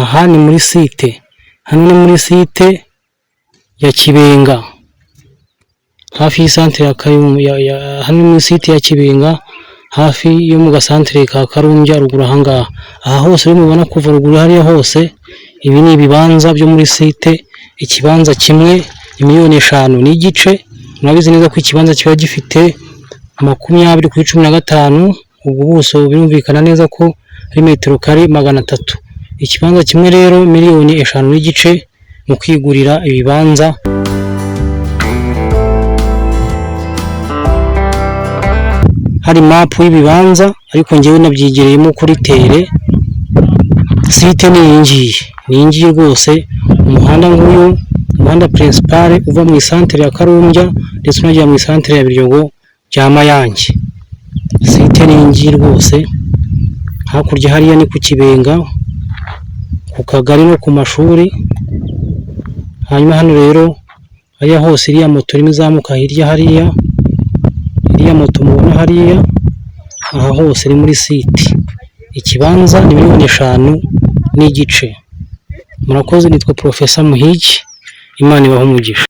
Aha ni muri site, hano ni muri site ya Kibenga hafi y'isantere ya Kayumba, hano muri site ya Kibenga hafi yo mu gasantere ka Karumbya ruguru ahangaha. Aha hose mubona kuva ruguru hariya hose, ibi ni ibibanza byo muri site. Ikibanza kimwe $5,000,000 n'igice. Murabizi neza ko ikibanza kiba gifite 20x15, ubwo buso birumvikana neza ko ari metero kare 300. Ikibanza kimwe rero $5,000,000 n'igice mu kwigurira ibibanza. Hari map y'ibibanza ariko ngewe nabyigereyemo kuri tere. Site ni ingiye rwose, umuhanda nguyu, umuhanda principal uva mu isantere ya Karumbya ndetse unajya mu isantere ya Biryogo bya Mayange. Site ni ingiye rwose, hakurya hariya ni ku Kibenga, ku kagari no ku mashuri. Hanyuma hano rero hariya hose iriya moto irimo izamuka hirya hariya, iriya moto mubona hariya, aha hose ni muri site. Ikibanza ni $5,000,000 n'igice. Murakoze, nitwa Professor Muhigi, Imana ibahe umugisha.